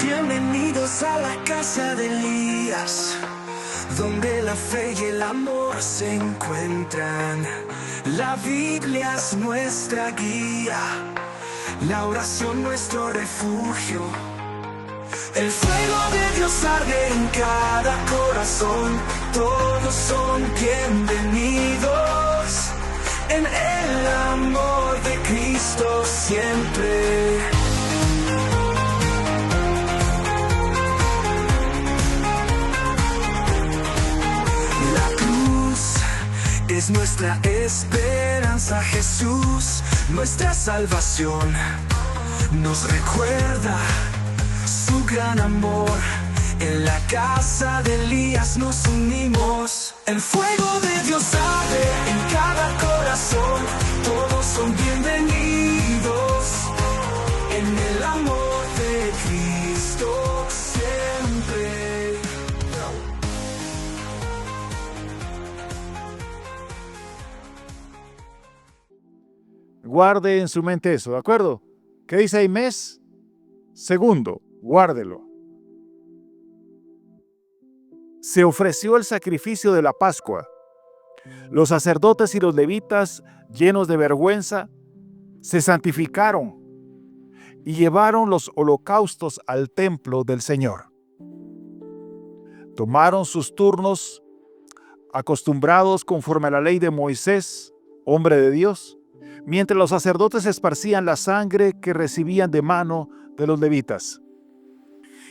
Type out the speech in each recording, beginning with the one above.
Bienvenidos a la casa de Elías, donde la fe y el amor se encuentran. La Biblia es nuestra guía, la oración nuestro refugio. El fuego de Dios arde en cada corazón, todos son bienvenidos en el amor de Cristo siempre. Es nuestra esperanza, Jesús, nuestra salvación. Nos recuerda su gran amor. En la casa de Elías nos unimos. El fuego de Dios arde en cada corazón. Todos son bienvenidos en el amor de Cristo siempre. Guarde en su mente eso, ¿de acuerdo? ¿Qué dice ahí? Mes segundo, guárdelo. Se ofreció el sacrificio de la Pascua. Los sacerdotes y los levitas, llenos de vergüenza, se santificaron y llevaron los holocaustos al templo del Señor. Tomaron sus turnos, acostumbrados conforme a la ley de Moisés, hombre de Dios, mientras los sacerdotes esparcían la sangre que recibían de mano de los levitas.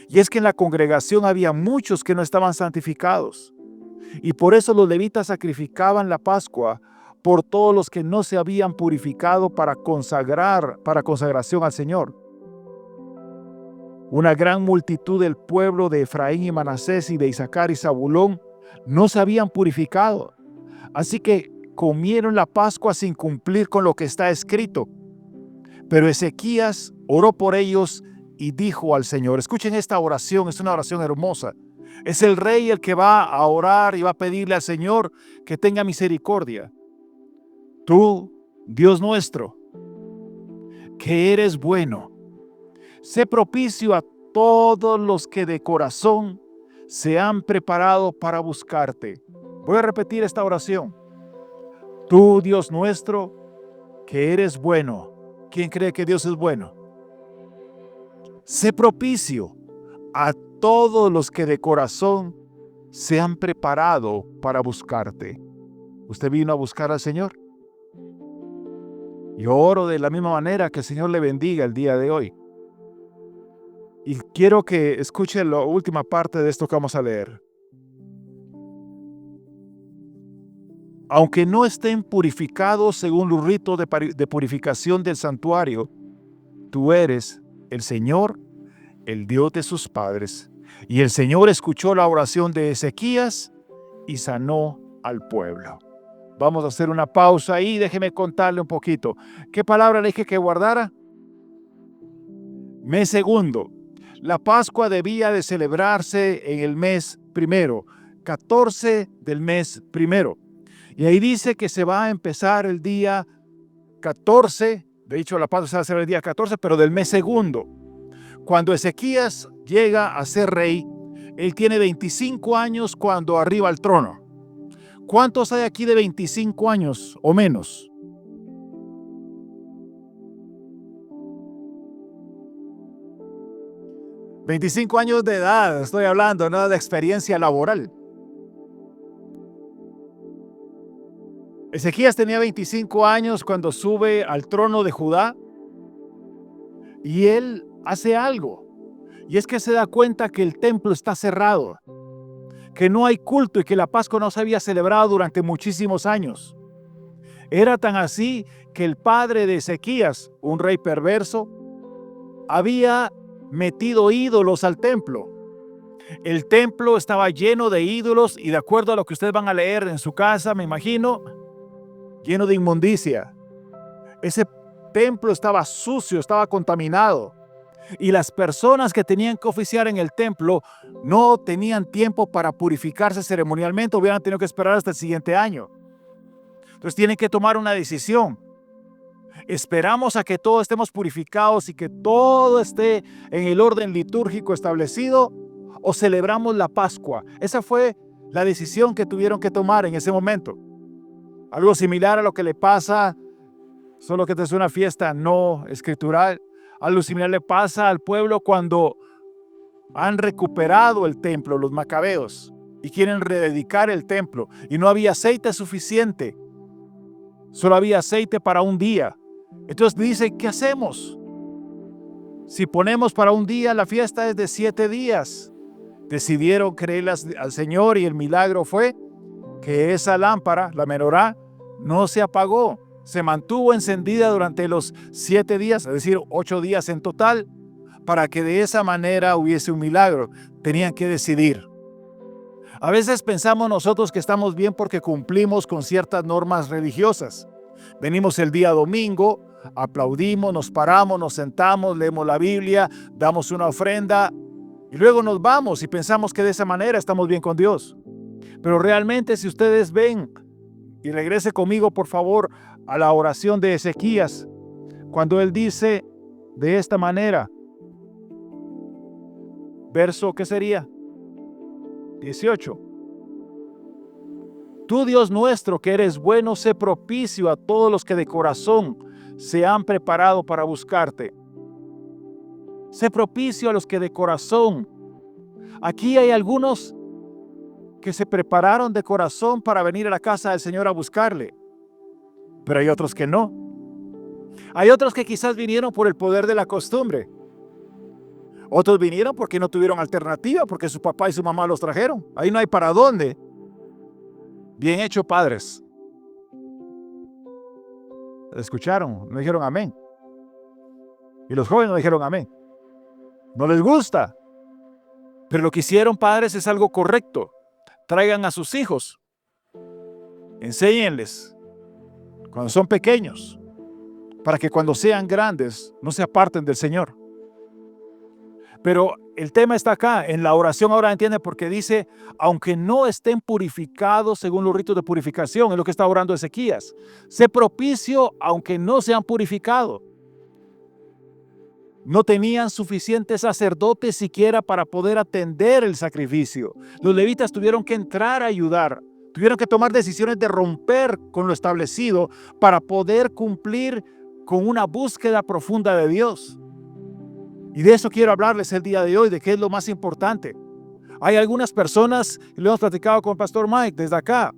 Y es que en la congregación había muchos que no estaban santificados, y por eso los levitas sacrificaban la Pascua por todos los que no se habían purificado para consagración al Señor. Una gran multitud del pueblo de Efraín y Manasés y de Isaacar y Zabulón no se habían purificado, así que comieron la Pascua sin cumplir con lo que está escrito. Pero Ezequías oró por ellos y dijo al Señor, escuchen esta oración, es una oración hermosa. Es el rey el que va a orar y va a pedirle al Señor que tenga misericordia. Tú, Dios nuestro, que eres bueno, sé propicio a todos los que de corazón se han preparado para buscarte. Voy a repetir esta oración. Tú, Dios nuestro, que eres bueno. ¿Quién cree que Dios es bueno? Sé propicio a todos los que de corazón se han preparado para buscarte. ¿Usted vino a buscar al Señor? Yo oro de la misma manera que el Señor le bendiga el día de hoy. Y quiero que escuche la última parte de esto que vamos a leer. Aunque no estén purificados según los ritos de purificación del santuario, tú eres el Señor, el Dios de sus padres. Y el Señor escuchó la oración de Ezequías y sanó al pueblo. Vamos a hacer una pausa ahí, déjeme contarle un poquito. ¿Qué palabra le dije que guardara? Mes segundo. La Pascua debía de celebrarse en el mes primero, 14 del mes primero. Y ahí dice que se va a empezar el día 14, de hecho la Pascua se va a hacer el día 14, pero del mes segundo. Cuando Ezequías llega a ser rey, él tiene 25 años cuando arriba al trono. ¿Cuántos hay aquí de 25 años o menos? $25 años de edad, estoy hablando, no de experiencia laboral. Ezequías tenía 25 años cuando sube al trono de Judá y él hace algo. Y es que se da cuenta que el templo está cerrado, que no hay culto y que la Pascua no se había celebrado durante muchísimos años. Era tan así que el padre de Ezequías, un rey perverso, había metido ídolos al templo. El templo estaba lleno de ídolos y de acuerdo a lo que ustedes van a leer en su casa, me imagino, lleno de inmundicia. Ese templo estaba sucio, estaba contaminado. Y las personas que tenían que oficiar en el templo no tenían tiempo para purificarse ceremonialmente, hubieran tenido que esperar hasta el siguiente año. Entonces tienen que tomar una decisión. ¿Esperamos a que todos estemos purificados y que todo esté en el orden litúrgico establecido o celebramos la Pascua? Esa fue la decisión que tuvieron que tomar en ese momento. Algo similar a lo que le pasa, solo que esta es una fiesta no escritural. Algo similar le pasa al pueblo cuando han recuperado el templo, los macabeos, y quieren rededicar el templo. Y no había aceite suficiente. Solo había aceite para un día. Entonces dice, ¿qué hacemos? Si ponemos para un día, la fiesta es de 7 días. Decidieron creer al Señor y el milagro fue que esa lámpara, la menorá, no se apagó. Se mantuvo encendida durante los 7 días, es decir, 8 días en total, para que de esa manera hubiese un milagro. Tenían que decidir. A veces pensamos nosotros que estamos bien porque cumplimos con ciertas normas religiosas. Venimos el día domingo, aplaudimos, nos paramos, nos sentamos, leemos la Biblia, damos una ofrenda y luego nos vamos y pensamos que de esa manera estamos bien con Dios. Pero realmente, si ustedes ven, y regrese conmigo por favor a la oración de Ezequías, cuando él dice de esta manera, verso, ¿qué sería? 18. Tú, Dios nuestro, que eres bueno, sé propicio a todos los que de corazón se han preparado para buscarte. Sé propicio a los que de corazón. Aquí hay algunos que se prepararon de corazón para venir a la casa del Señor a buscarle, pero hay otros que no. Hay otros que quizás vinieron por el poder de la costumbre. Otros vinieron porque no tuvieron alternativa, porque su papá y su mamá los trajeron. Ahí no hay para dónde. Bien hecho, padres. ¿Escucharon? No dijeron amén. Y los jóvenes no dijeron amén. No les gusta. Pero lo que hicieron, padres, es algo correcto. Traigan a sus hijos. Enséñenles cuando son pequeños, para que cuando sean grandes no se aparten del Señor. Pero el tema está acá, en la oración ahora entiende porque dice, aunque no estén purificados según los ritos de purificación, es lo que está orando Ezequías. Sé propicio aunque no sean purificados. No tenían suficientes sacerdotes siquiera para poder atender el sacrificio. Los levitas tuvieron que entrar a ayudar. Tuvieron que tomar decisiones de romper con lo establecido para poder cumplir con una búsqueda profunda de Dios. Y de eso quiero hablarles el día de hoy, de qué es lo más importante. Hay algunas personas, y lo hemos platicado con el pastor Mike desde acá,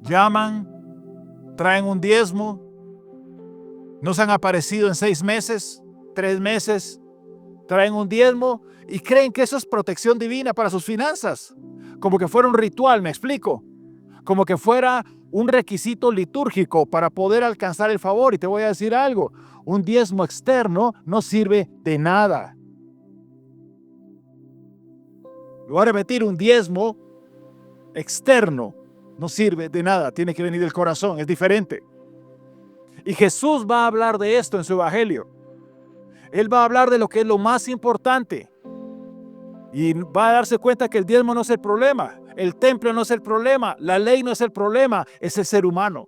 llaman, traen un diezmo, no se han aparecido en 6 meses, 3 meses, traen un diezmo y creen que eso es protección divina para sus finanzas. Como que fuera un ritual, me explico. Como que fuera un requisito litúrgico para poder alcanzar el favor. Y te voy a decir algo, un diezmo externo no sirve de nada. Lo voy a repetir, un diezmo externo no sirve de nada, tiene que venir del corazón, es diferente. Y Jesús va a hablar de esto en su evangelio. Él va a hablar de lo que es lo más importante. Y va a darse cuenta que el diezmo no es el problema, el templo no es el problema, la ley no es el problema, es el ser humano.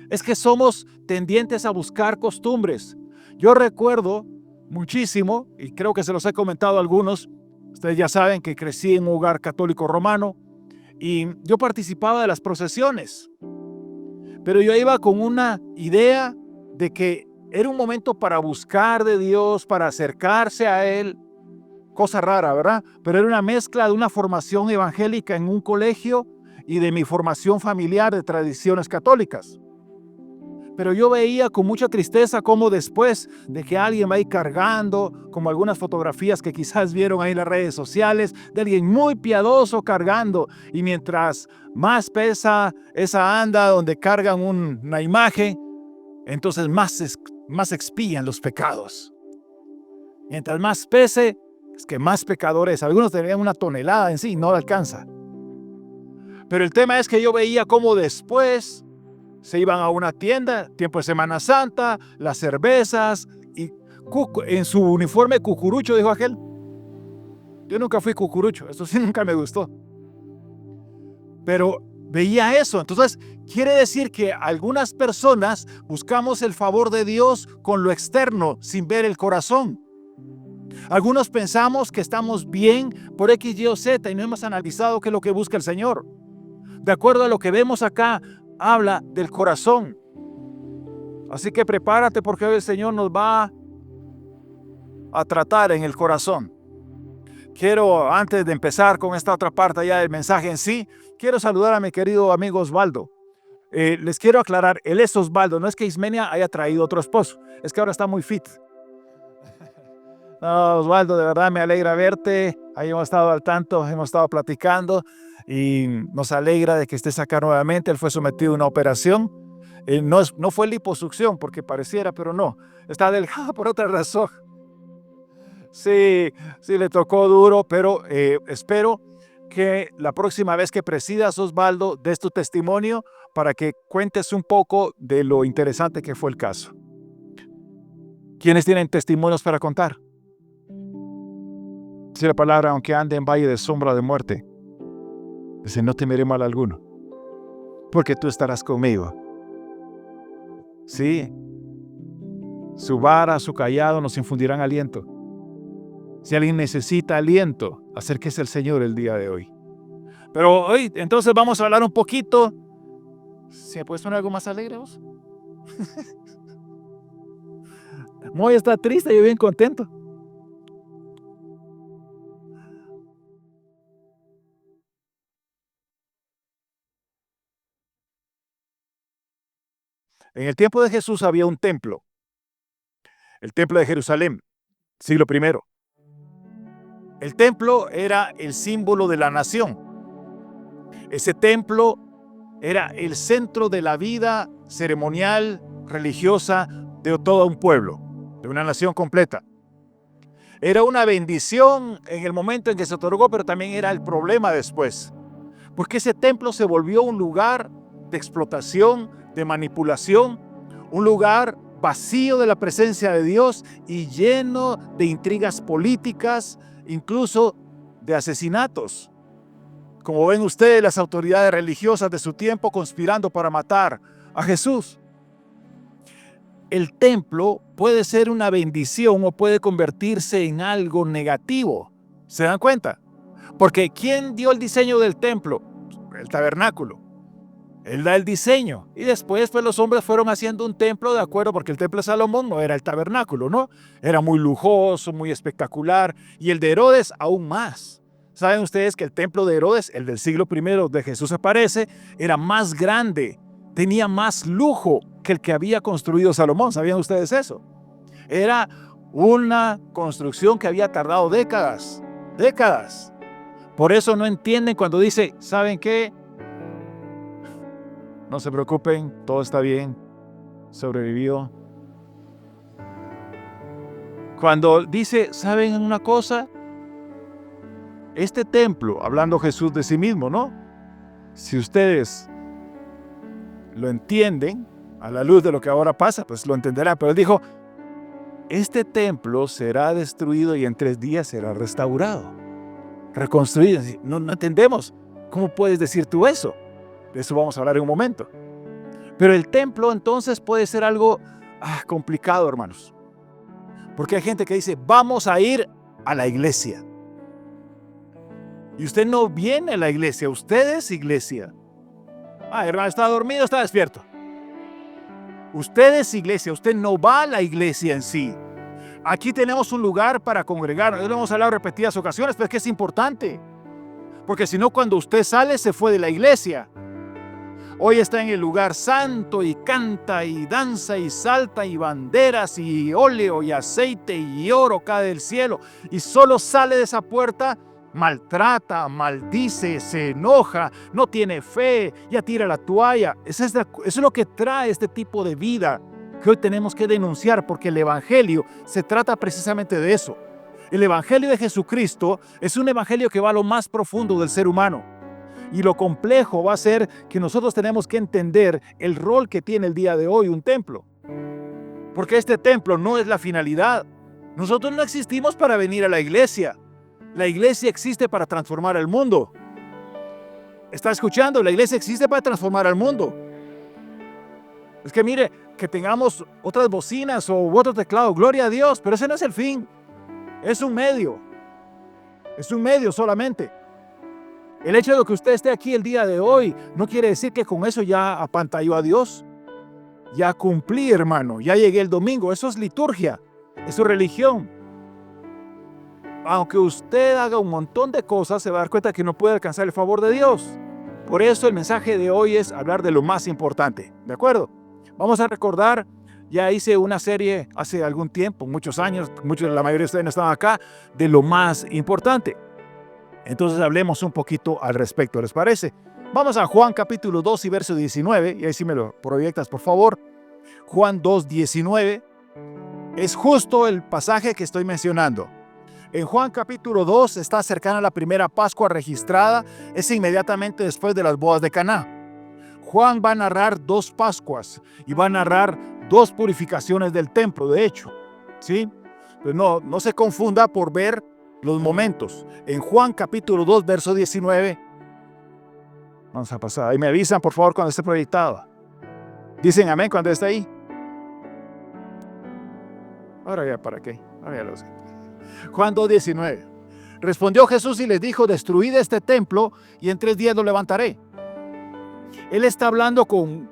Es que somos tendientes a buscar costumbres. Yo recuerdo muchísimo, y creo que se los he comentado a algunos, ustedes ya saben que crecí en un hogar católico romano, y yo participaba de las procesiones. Pero yo iba con una idea de que era un momento para buscar de Dios, para acercarse a Él. Cosa rara, ¿verdad? Pero era una mezcla de una formación evangélica en un colegio y de mi formación familiar de tradiciones católicas. Pero yo veía con mucha tristeza cómo después de que alguien va ahí cargando, como algunas fotografías que quizás vieron ahí en las redes sociales, de alguien muy piadoso cargando, y mientras más pesa esa anda donde cargan una imagen, entonces más expían los pecados. Mientras más pese, es que más pecadores. Algunos tenían 1 tonelada en sí, no le alcanza. Pero el tema es que yo veía cómo después se iban a una tienda, tiempo de Semana Santa, las cervezas, y en su uniforme cucurucho, dijo aquel. Yo nunca fui cucurucho, eso sí nunca me gustó. Pero veía eso. Entonces, quiere decir que algunas personas buscamos el favor de Dios con lo externo, sin ver el corazón. Algunos pensamos que estamos bien por X, Y o Z y no hemos analizado qué es lo que busca el Señor. De acuerdo a lo que vemos acá, habla del corazón. Así que prepárate porque hoy el Señor nos va a tratar en el corazón. Quiero, antes de empezar con esta otra parte ya del mensaje en sí, quiero saludar a mi querido amigo Osvaldo. Les quiero aclarar, él es Osvaldo, no es que Ismenia haya traído otro esposo, es que ahora está muy fit. No, Osvaldo, de verdad me alegra verte, ahí hemos estado al tanto, hemos estado platicando y nos alegra de que estés acá nuevamente. Él fue sometido a una operación, no fue liposucción porque pareciera, pero no, está delgado por otra razón. Sí, le tocó duro, pero espero que la próxima vez que presidas, Osvaldo, des tu testimonio para que cuentes un poco de lo interesante que fue el caso. ¿Quiénes tienen testimonios para contar? Dice la palabra, aunque ande en valle de sombra de muerte, dice, no temeré mal alguno, porque tú estarás conmigo. Sí, su vara, su cayado nos infundirán aliento. Si alguien necesita aliento, acérquese al Señor el día de hoy. Pero hoy, entonces vamos a hablar un poquito. ¿Se puede poner algo más alegre vos? Moy está triste, yo bien contento. En el tiempo de Jesús había un templo, el templo de Jerusalén, siglo I. El templo era el símbolo de la nación. Ese templo era el centro de la vida ceremonial, religiosa de todo un pueblo, de una nación completa. Era una bendición en el momento en que se otorgó, pero también era el problema después. Porque ese templo se volvió un lugar de explotación, de manipulación, un lugar vacío de la presencia de Dios y lleno de intrigas políticas, incluso de asesinatos. Como ven ustedes, las autoridades religiosas de su tiempo conspirando para matar a Jesús. El templo puede ser una bendición o puede convertirse en algo negativo. ¿Se dan cuenta? Porque ¿quién dio el diseño del templo? El tabernáculo. Él da el diseño. Y después pues, los hombres fueron haciendo un templo de acuerdo, porque el templo de Salomón no era el tabernáculo, ¿no? Era muy lujoso, muy espectacular. Y el de Herodes aún más. ¿Saben ustedes que el templo de Herodes, el del siglo I de Jesús aparece, era más grande, tenía más lujo que el que había construido Salomón? ¿Sabían ustedes eso? Era una construcción que había tardado décadas. Por eso no entienden cuando dice, ¿saben qué? No se preocupen, todo está bien, sobrevivió. Cuando dice, ¿saben una cosa? Este templo, hablando Jesús de sí mismo, ¿no? Si ustedes lo entienden, a la luz de lo que ahora pasa, pues lo entenderán. Pero él dijo, este templo será destruido y en 3 días será restaurado, reconstruido. No entendemos. ¿Cómo puedes decir tú eso? De eso vamos a hablar en un momento. Pero el templo entonces puede ser algo complicado, hermanos. Porque hay gente que dice, vamos a ir a la iglesia. Y usted no viene a la iglesia, usted es iglesia. Hermano, ¿está dormido o está despierto? Usted es iglesia, usted no va a la iglesia en sí. Aquí tenemos un lugar para congregarnos. Lo hemos hablado en repetidas ocasiones, pero es que es importante. Porque si no, cuando usted sale, se fue de la iglesia. Hoy está en el lugar santo y canta y danza y salta y banderas y óleo y aceite y oro cae del cielo. Y solo sale de esa puerta, maltrata, maldice, se enoja, no tiene fe, ya tira la toalla. Eso es lo que trae este tipo de vida que hoy tenemos que denunciar, porque el evangelio se trata precisamente de eso. El evangelio de Jesucristo es un evangelio que va a lo más profundo del ser humano. Y lo complejo va a ser que nosotros tenemos que entender el rol que tiene el día de hoy un templo. Porque este templo no es la finalidad. Nosotros no existimos para venir a la iglesia. La iglesia existe para transformar el mundo. ¿Está escuchando? La iglesia existe para transformar al mundo. Es que mire, que tengamos otras bocinas o otro teclado, gloria a Dios, pero ese no es el fin. Es un medio. Es un medio solamente. El hecho de que usted esté aquí el día de hoy no quiere decir que con eso ya apantalló a Dios. Ya cumplí, hermano. Ya llegué el domingo. Eso es liturgia. Eso es religión. Aunque usted haga un montón de cosas, se va a dar cuenta que no puede alcanzar el favor de Dios. Por eso el mensaje de hoy es hablar de lo más importante. ¿De acuerdo? Vamos a recordar, ya hice una serie hace algún tiempo, muchos años, la mayoría de ustedes no estaban acá, de lo más importante. Entonces hablemos un poquito al respecto, ¿les parece? Vamos a Juan capítulo 2 y verso 19, y ahí sí me lo proyectas, por favor. Juan 2, 19, es justo el pasaje que estoy mencionando. En Juan capítulo 2 está cercana la primera Pascua registrada, es inmediatamente después de las bodas de Caná. Juan va a narrar 2 Pascuas y va a narrar 2 purificaciones del templo, de hecho, ¿sí? Pues no se confunda por ver los momentos. En Juan capítulo 2, verso 19, vamos a pasar, ahí me avisan por favor cuando esté proyectado. Dicen amén cuando esté ahí. Ahora ya para qué, ahora ya lo sé. Juan 2, 19. Respondió Jesús y les dijo, destruid este templo y en 3 días lo levantaré. Él está hablando con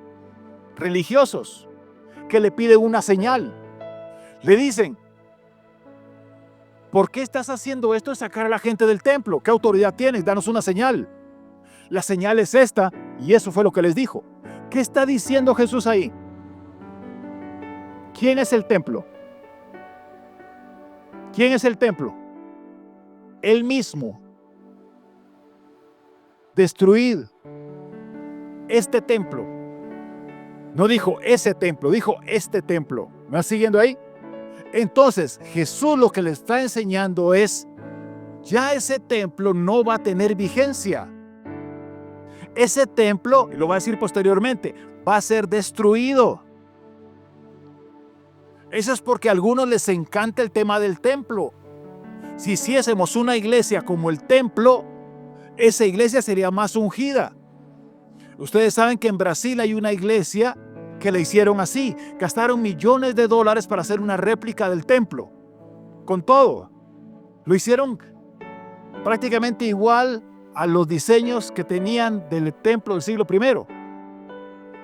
religiosos que le piden una señal. Le dicen, ¿por qué estás haciendo esto de sacar a la gente del templo? ¿Qué autoridad tienes? Danos una señal. La señal es esta, y eso fue lo que les dijo. ¿Qué está diciendo Jesús ahí? ¿Quién es el templo? ¿Quién es el templo? Él mismo. Destruid este templo. No dijo ese templo, dijo este templo. ¿Me vas siguiendo ahí? Entonces, Jesús lo que le está enseñando es, ya ese templo no va a tener vigencia. Ese templo, y lo va a decir posteriormente, va a ser destruido. Eso es porque a algunos les encanta el tema del templo. Si hiciésemos una iglesia como el templo, esa iglesia sería más ungida. Ustedes saben que en Brasil hay una iglesia que le hicieron así. Gastaron millones de dólares para hacer una réplica del templo. Con todo. Lo hicieron prácticamente igual a los diseños que tenían del templo del siglo I.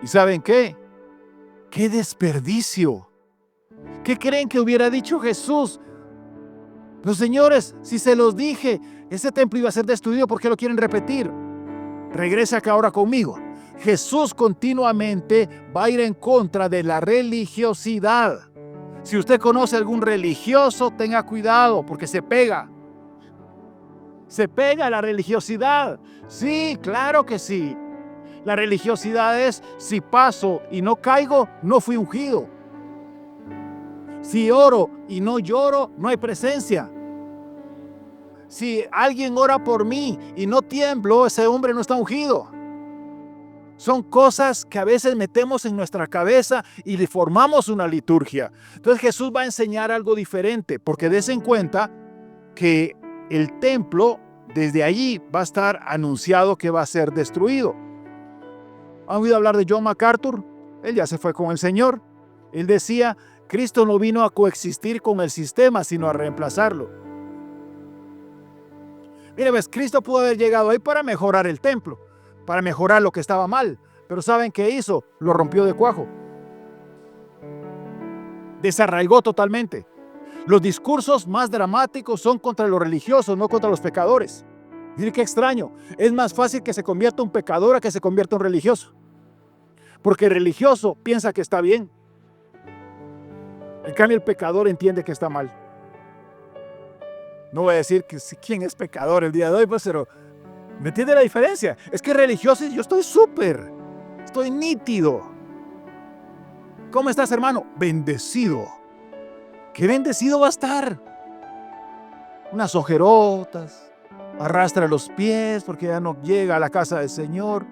¿Y saben qué? ¡Qué desperdicio! ¿Qué creen que hubiera dicho Jesús? Los señores, si se los dije, ese templo iba a ser destruido, ¿por qué lo quieren repetir? Regresa acá ahora conmigo. Jesús continuamente va a ir en contra de la religiosidad. Si usted conoce a algún religioso, tenga cuidado porque se pega. Se pega a la religiosidad. Sí, claro que sí. La religiosidad es, si paso y no caigo, no fui ungido. Si oro y no lloro, no hay presencia. Si alguien ora por mí y no tiemblo, ese hombre no está ungido. Son cosas que a veces metemos en nuestra cabeza y le formamos una liturgia. Entonces Jesús va a enseñar algo diferente, porque des en cuenta que el templo, desde allí va a estar anunciado que va a ser destruido. ¿Han oído hablar de John MacArthur? Él ya se fue con el Señor. Él decía, Cristo no vino a coexistir con el sistema, sino a reemplazarlo. Mire, ves, Cristo pudo haber llegado ahí para mejorar el templo, para mejorar lo que estaba mal. Pero ¿saben qué hizo? Lo rompió de cuajo. Desarraigó totalmente. Los discursos más dramáticos son contra los religiosos, no contra los pecadores. Mire qué extraño. Es más fácil que se convierta un pecador a que se convierta un religioso. Porque el religioso piensa que está bien. En cambio, el pecador entiende que está mal. No voy a decir que quién es pecador el día de hoy, pues, pero ¿me entiende la diferencia? Es que religioso yo estoy súper, estoy nítido. ¿Cómo estás, hermano? Bendecido. ¿Qué bendecido va a estar? Unas ojerotas, arrastra los pies porque ya no llega a la casa del Señor.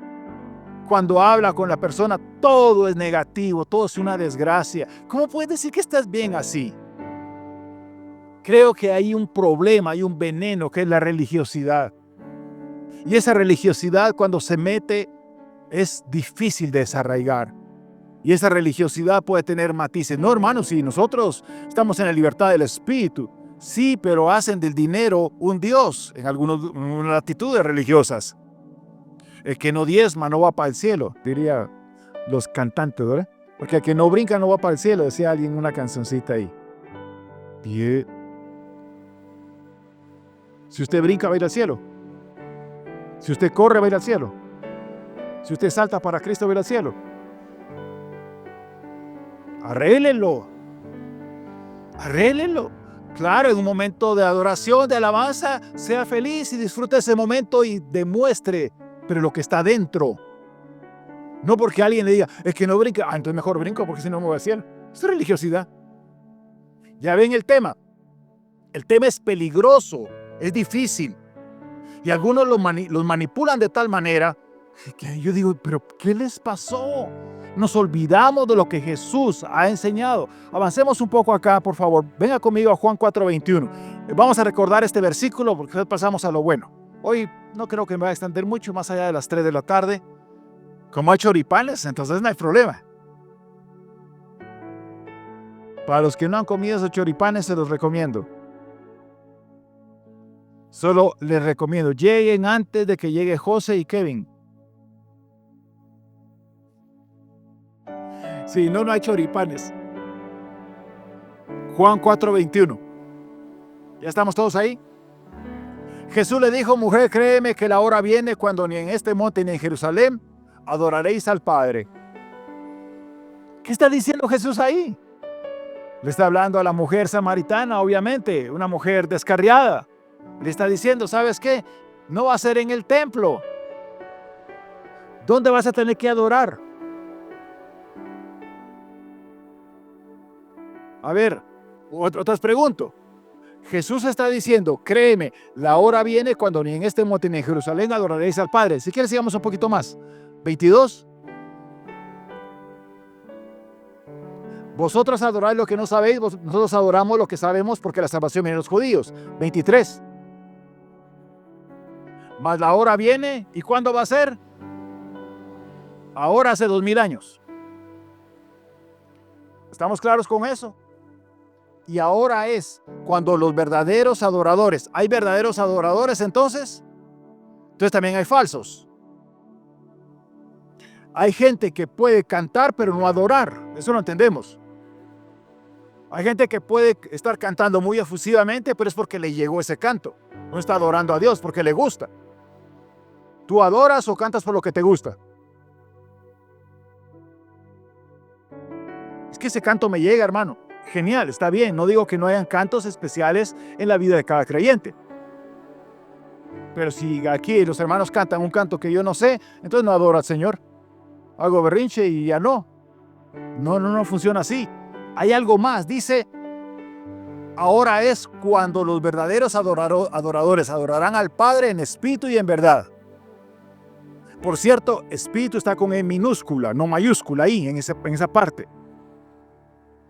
Cuando habla con la persona, todo es negativo, todo es una desgracia. ¿Cómo puedes decir que estás bien así? Creo que hay un problema, hay un veneno que es la religiosidad. Y esa religiosidad, cuando se mete, es difícil de desarraigar. Y esa religiosidad puede tener matices. No, hermanos, si nosotros estamos en la libertad del espíritu, sí, pero hacen del dinero un dios en algunas latitudes religiosas. El que no diezma no va para el cielo, diría los cantantes, ¿verdad? Porque el que no brinca no va para el cielo, decía alguien en una cancioncita ahí. Bien. Si usted brinca, va a ir al cielo. Si usted corre, va a ir al cielo. Si usted salta para Cristo, va a ir al cielo. Arréglenlo. Arréglenlo. Claro, en un momento de adoración, de alabanza, sea feliz y disfrute ese momento y demuestre, pero lo que está dentro. No porque alguien le diga, es que no brinca, entonces mejor brinco porque si no me voy al cielo. Es religiosidad. Ya ven el tema. El tema es peligroso, es difícil. Y algunos los manipulan de tal manera que yo digo, pero ¿qué les pasó? Nos olvidamos de lo que Jesús ha enseñado. Avancemos un poco acá, por favor. Venga conmigo a Juan 4:21. Vamos a recordar este versículo porque después pasamos a lo bueno. Hoy no creo que me va a extender mucho más allá de las 3 de la tarde. Como hay choripanes, entonces no hay problema. Para los que no han comido esos choripanes, se los recomiendo. Solo les recomiendo, lleguen antes de que llegue José y Kevin. Si no, no hay choripanes. Juan 4:21. ¿Ya estamos todos ahí? Jesús le dijo, mujer, créeme que la hora viene cuando ni en este monte ni en Jerusalén adoraréis al Padre. ¿Qué está diciendo Jesús ahí? Le está hablando a la mujer samaritana, obviamente, una mujer descarriada. Le está diciendo, ¿sabes qué? No va a ser en el templo. ¿Dónde vas a tener que adorar? A ver, otras pregunto. Jesús está diciendo, créeme, la hora viene cuando ni en este monte ni en Jerusalén adoraréis al Padre. Si quieres, sigamos un poquito más. 22. Vosotros adoráis lo que no sabéis, nosotros adoramos lo que sabemos porque la salvación viene de los judíos. 23. Mas la hora viene, ¿y cuándo va a ser? Ahora hace 2000 años. ¿Estamos claros con eso? Y ahora es cuando los verdaderos adoradores, ¿hay verdaderos adoradores entonces? Entonces también hay falsos. Hay gente que puede cantar pero no adorar, eso lo entendemos. Hay gente que puede estar cantando muy efusivamente, pero es porque le llegó ese canto. No está adorando a Dios porque le gusta. ¿Tú adoras o cantas por lo que te gusta? Es que ese canto me llega, hermano. Genial, está bien. No digo que no hayan cantos especiales en la vida de cada creyente. Pero si aquí los hermanos cantan un canto que yo no sé, entonces no adoro al Señor. Hago berrinche y ya no. No funciona así. Hay algo más. Dice, ahora es cuando los verdaderos adoradores adorarán al Padre en espíritu y en verdad. Por cierto, espíritu está con E minúscula, no mayúscula ahí, en esa parte.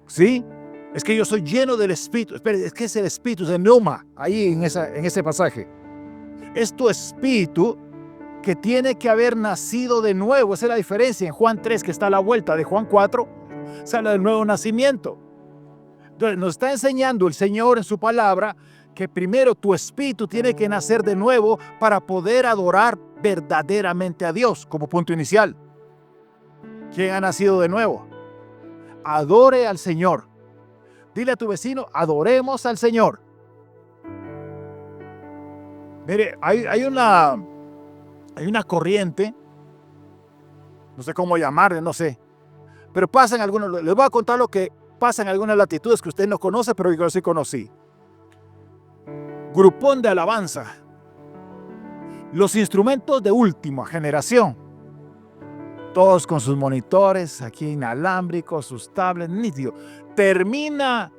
¿Sí? Es que yo soy lleno del espíritu. Espere, es que es el espíritu, es el neuma, ahí en ese pasaje. Es tu espíritu que tiene que haber nacido de nuevo. Esa es la diferencia. En Juan 3, que está a la vuelta de Juan 4, sale del nuevo nacimiento. Entonces, nos está enseñando el Señor en su palabra que primero tu espíritu tiene que nacer de nuevo para poder adorar verdaderamente a Dios como punto inicial. ¿Quién ha nacido de nuevo? Adore al Señor. Dile a tu vecino, adoremos al Señor. Mire, hay una corriente, no sé cómo llamarle, no sé, pero pasa en algunos, les voy a contar lo que pasa en algunas latitudes que usted no conoce, pero yo sí conocí. Grupón de alabanza. Los instrumentos de última generación. Todos con sus monitores, aquí inalámbricos, sus tablets, nítido. Termina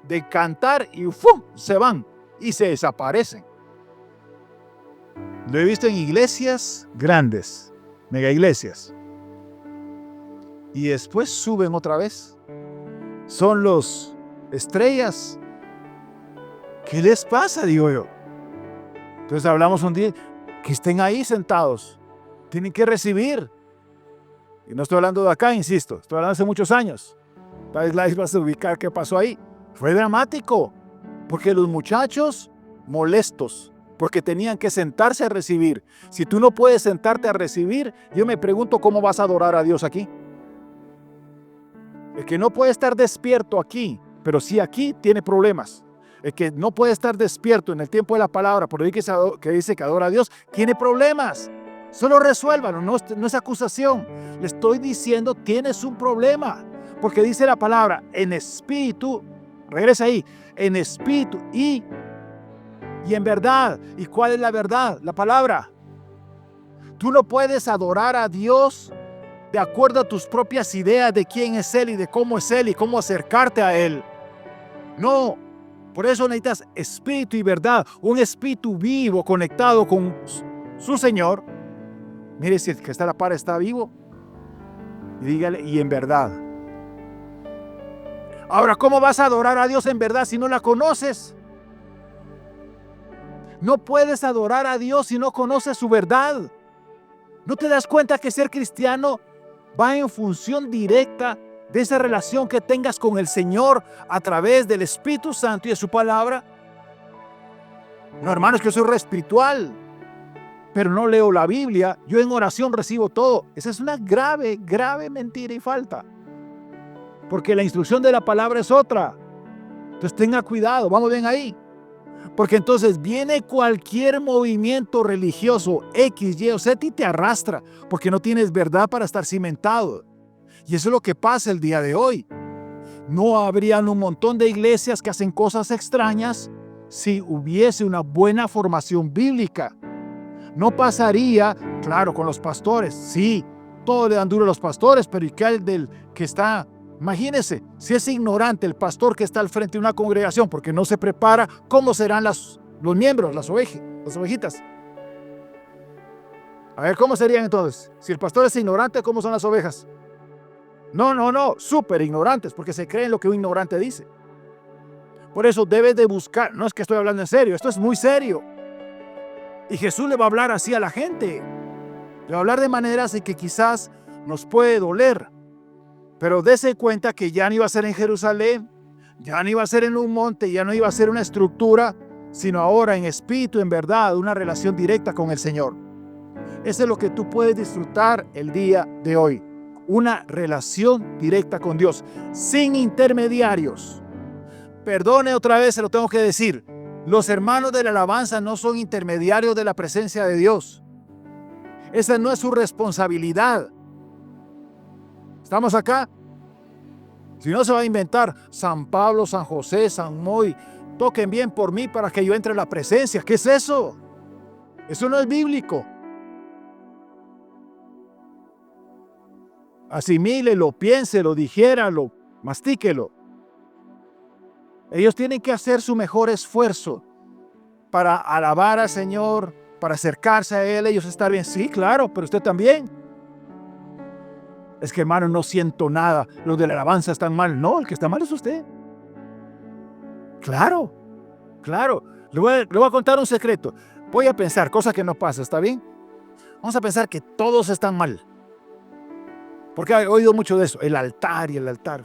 de cantar y ¡fum! Se van y se desaparecen. Lo he visto en iglesias grandes, mega iglesias. Y después suben otra vez. Son los estrellas. ¿Qué les pasa? Digo yo. Entonces hablamos un día. que estén ahí sentados. Tienen que recibir. Y no estoy hablando de acá, insisto, estoy hablando de hace muchos años. Tal vez la vas a ubicar qué pasó ahí. Fue dramático, porque los muchachos molestos, porque tenían que sentarse a recibir. Si tú no puedes sentarte a recibir, yo me pregunto cómo vas a adorar a Dios aquí. El que no puede estar despierto aquí, pero sí aquí, tiene problemas. El que no puede estar despierto en el tiempo de la palabra, por ahí que dice que adora a Dios, tiene problemas. Solo resuélvalo, no es acusación. Le estoy diciendo, tienes un problema. Porque dice la palabra, en espíritu, regresa ahí, en espíritu y en verdad. ¿Y cuál es la verdad? La palabra. Tú no puedes adorar a Dios de acuerdo a tus propias ideas de quién es Él y de cómo es Él y cómo acercarte a Él. No, por eso necesitas espíritu y verdad, un espíritu vivo conectado con su Señor. Mire si el que está a la par está vivo y dígale, y en verdad. Ahora, ¿cómo vas a adorar a Dios en verdad si no la conoces? No puedes adorar a Dios si no conoces su verdad. ¿No te das cuenta que ser cristiano va en función directa de esa relación que tengas con el Señor a través del Espíritu Santo y de su palabra? No, hermanos, que yo soy re espiritual, pero no leo la Biblia. Yo en oración recibo todo. Esa es una grave, grave mentira y falta. Porque la instrucción de la palabra es otra. Entonces tenga cuidado, vamos bien ahí. Porque entonces viene cualquier movimiento religioso, X, Y o Z, y te arrastra, porque no tienes verdad para estar cimentado. Y eso es lo que pasa el día de hoy. No habrían un montón de iglesias que hacen cosas extrañas si hubiese una buena formación bíblica. No pasaría, claro, con los pastores. Sí, todo le dan duro a los pastores, pero ¿y qué hay del que está? Imagínese, si es ignorante el pastor que está al frente de una congregación porque no se prepara, ¿cómo serán los miembros, las ovejitas? A ver, ¿cómo serían entonces? Si el pastor es ignorante, ¿cómo son las ovejas? No, súper ignorantes, porque se creen lo que un ignorante dice. Por eso debes de buscar, no es que estoy hablando en serio, esto es muy serio. Y Jesús le va a hablar así a la gente. Le va a hablar de maneras en que quizás nos puede doler. Pero dése cuenta que ya no iba a ser en Jerusalén, ya no iba a ser en un monte, ya no iba a ser una estructura, sino ahora en espíritu, en verdad, una relación directa con el Señor. Eso es lo que tú puedes disfrutar el día de hoy. Una relación directa con Dios, sin intermediarios. Perdone otra vez, se lo tengo que decir. Los hermanos de la alabanza no son intermediarios de la presencia de Dios. Esa no es su responsabilidad. ¿Estamos acá? Si no, se va a inventar San Pablo, San José, San Moy. Toquen bien por mí para que yo entre en la presencia. ¿Qué es eso? Eso no es bíblico. Asimílelo, piénselo, dijéralo, mastíquelo. Ellos tienen que hacer su mejor esfuerzo para alabar al Señor, para acercarse a Él, ellos estar bien. Sí, claro, pero usted también. Es que, hermano, no siento nada. Los de la alabanza están mal. No, el que está mal es usted. Claro. Le voy a contar un secreto. Voy a pensar, cosa que no pasa, ¿está bien? Vamos a pensar que todos están mal. Porque he oído mucho de eso, el altar y el altar.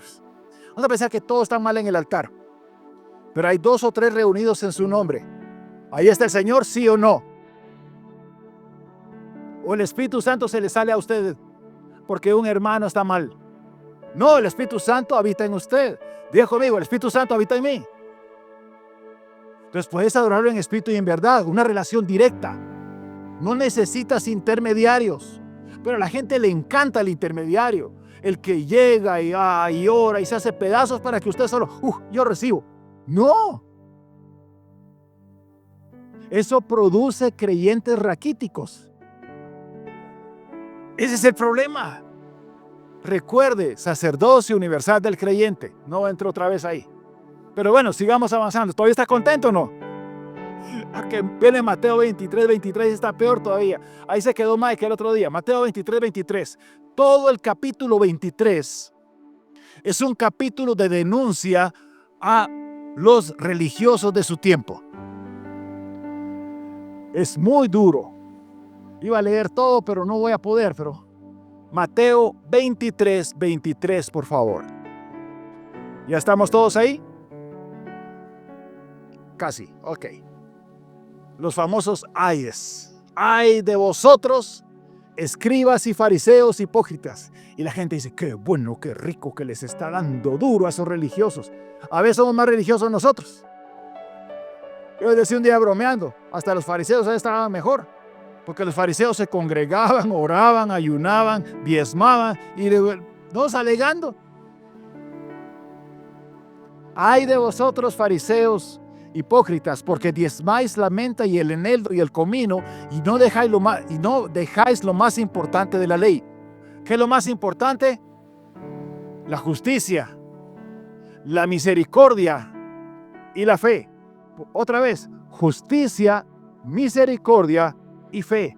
Vamos a pensar que todos están mal en el altar. Pero hay 2 o 3 reunidos en su nombre. ¿Ahí está el Señor, sí o no? ¿O el Espíritu Santo se le sale a usted porque un hermano está mal? No, el Espíritu Santo habita en usted. Diga conmigo, el Espíritu Santo habita en mí. Entonces puedes adorarlo en espíritu y en verdad, una relación directa. No necesitas intermediarios. Pero a la gente le encanta el intermediario. El que llega y ora y se hace pedazos para que usted solo, yo recibo. No. Eso produce creyentes raquíticos. Ese es el problema. Recuerde, sacerdocio universal del creyente. No entro otra vez ahí. Pero bueno, sigamos avanzando. ¿Todavía está contento o no? Que viene Mateo 23, 23, está peor todavía. Ahí se quedó más que el otro día. Mateo 23, 23. Todo el capítulo 23 es un capítulo de denuncia a los religiosos de su tiempo. Es muy duro. Iba a leer todo, pero no voy a poder. Pero Mateo 23, 23, por favor. ¿Ya estamos todos ahí? Casi, ok. Los famosos ayes. Ay de vosotros, escribas y fariseos hipócritas. Y la gente dice, qué bueno, qué rico que les está dando duro a esos religiosos. A veces somos más religiosos nosotros. Yo decía un día bromeando, hasta los fariseos estaban mejor. Porque los fariseos se congregaban, oraban, ayunaban, diezmaban y nos alegando. Ay de vosotros, fariseos hipócritas, porque diezmáis la menta y el eneldo y el comino y no dejáis lo más importante de la ley. ¿Qué es lo más importante? La justicia, la misericordia y la fe. Otra vez, justicia, misericordia y fe.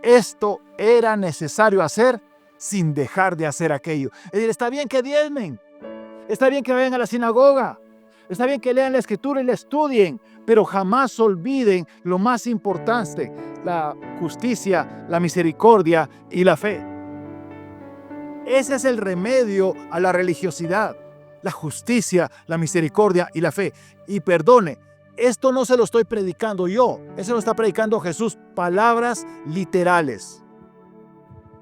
Esto era necesario hacer sin dejar de hacer aquello. Es decir, está bien que diezmen, está bien que vayan a la sinagoga, está bien que lean la escritura y la estudien, pero jamás olviden lo más importante, la justicia, la misericordia y la fe. Ese es el remedio a la religiosidad, la justicia, la misericordia y la fe. Y perdone, esto no se lo estoy predicando yo, eso lo está predicando Jesús, palabras literales.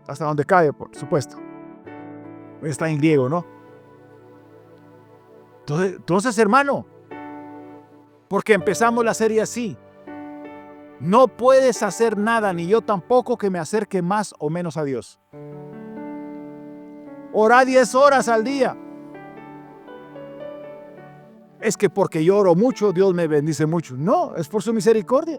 Hasta donde cabe, por supuesto. Está en griego, ¿no? Entonces, hermano, porque empezamos la serie así. No puedes hacer nada, ni yo tampoco, que me acerque más o menos a Dios. Ora 10 horas al día. Es que porque yo oro mucho, Dios me bendice mucho. No, es por su misericordia.